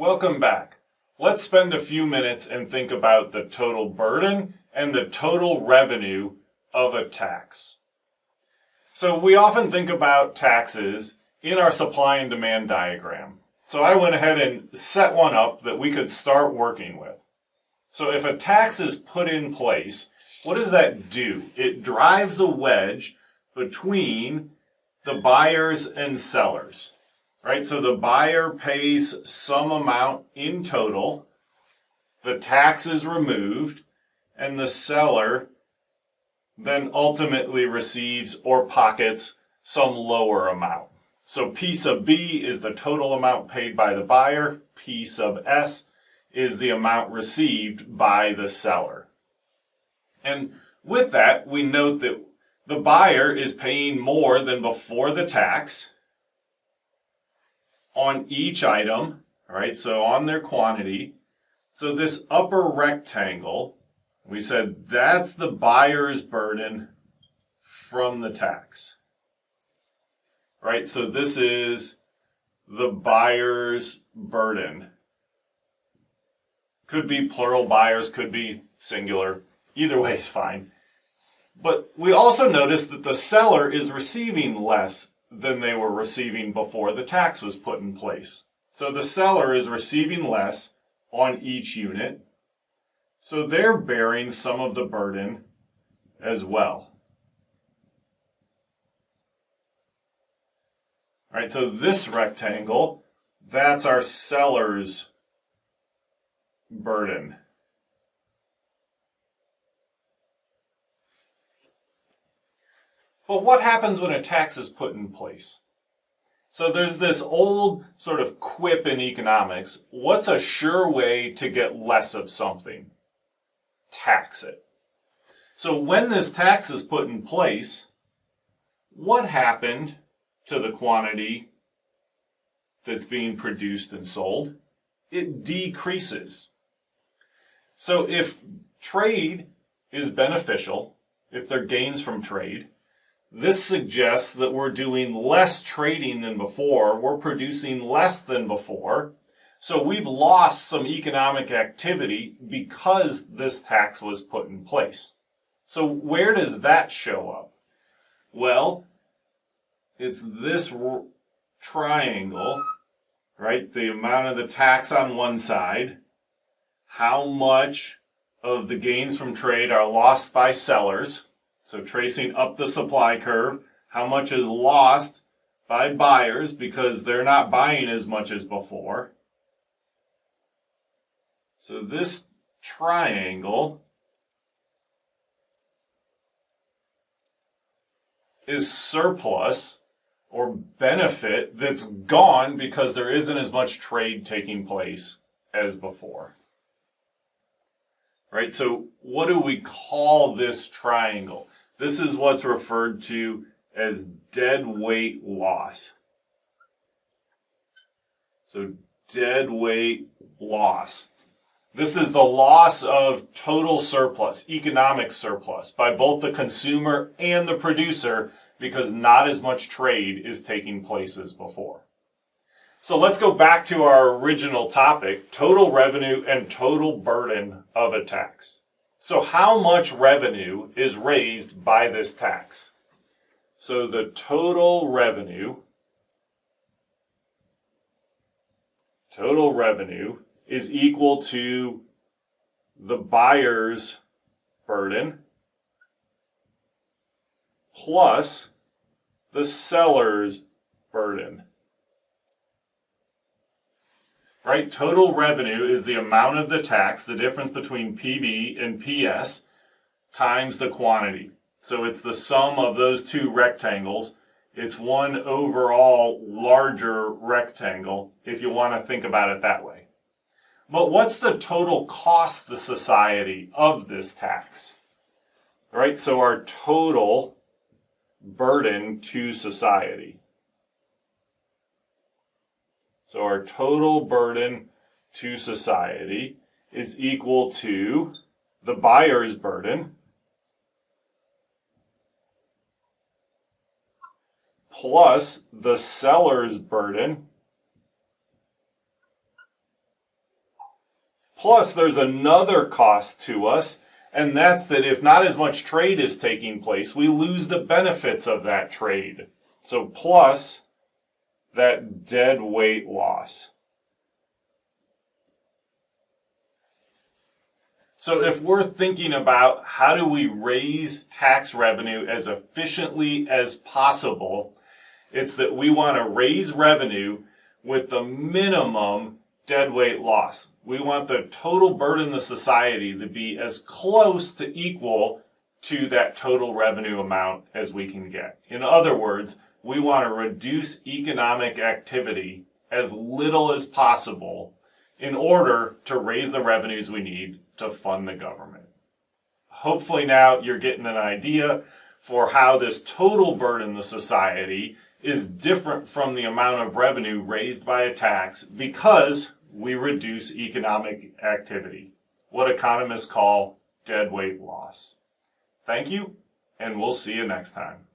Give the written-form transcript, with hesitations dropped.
Welcome back. Let's spend a few minutes and think about the total burden and the total revenue of a tax. So we often think about taxes in our supply and demand diagram. So I went ahead and set one up that we could start working with. So if a tax is put in place, what does that do? It drives a wedge between the buyers and sellers, right? So the buyer pays some amount in total, the tax is removed, and the seller then ultimately receives or pockets some lower amount. So P sub B is the total amount paid by the buyer, P sub S is the amount received by the seller. And with that, we note that the buyer is paying more than before the tax on each item, right? So on their quantity. So this upper rectangle, we said that's the buyer's burden from the tax, right? So this is the buyer's burden. Could be plural buyers, could be singular. Either way is fine. But we also notice that the seller is receiving less than they were receiving before the tax was put in place. So the seller is receiving less on each unit. So they're bearing some of the burden as well. All right, so this rectangle, that's our seller's burden. But what happens when a tax is put in place? So there's this old sort of quip in economics. What's a sure way to get less of something? Tax it. So when this tax is put in place, what happened to the quantity that's being produced and sold? It decreases. So if trade is beneficial, if there are gains from trade, this suggests that we're doing less trading than before, we're producing less than before, so we've lost some economic activity because this tax was put in place. So where does that show up? Well, it's this triangle, right? The amount of the tax on one side, how much of the gains from trade are lost by sellers. So tracing up the supply curve, how much is lost by buyers because they're not buying as much as before. So this triangle is surplus or benefit that's gone because there isn't as much trade taking place as before. Right? So what do we call this triangle? This is what's referred to as deadweight loss. So deadweight loss. This is the loss of total surplus, economic surplus, by both the consumer and the producer because not as much trade is taking place as before. So let's go back to our original topic, total revenue and total burden of a tax. So how much revenue is raised by this tax? So the total revenue is equal to the buyer's burden plus the seller's burden. Right? Total revenue is the amount of the tax, the difference between PB and PS, times the quantity. So it's the sum of those two rectangles. It's one overall larger rectangle, if you want to think about it that way. But what's the total cost to society of this tax? Right? So our total burden to society. So our total burden to society is equal to the buyer's burden plus the seller's burden Plus, there's another cost to us, and that's that if not as much trade is taking place, we lose the benefits of that trade. So plus that dead weight loss. So if we're thinking about how do we raise tax revenue as efficiently as possible, it's that we want to raise revenue with the minimum deadweight loss. We want the total burden of society to be as close to equal to that total revenue amount as we can get. In other words, we want to reduce economic activity as little as possible in order to raise the revenues we need to fund the government. Hopefully now you're getting an idea for how this total burden of society is different from the amount of revenue raised by a tax because we reduce economic activity, what economists call deadweight loss. Thank you, and we'll see you next time.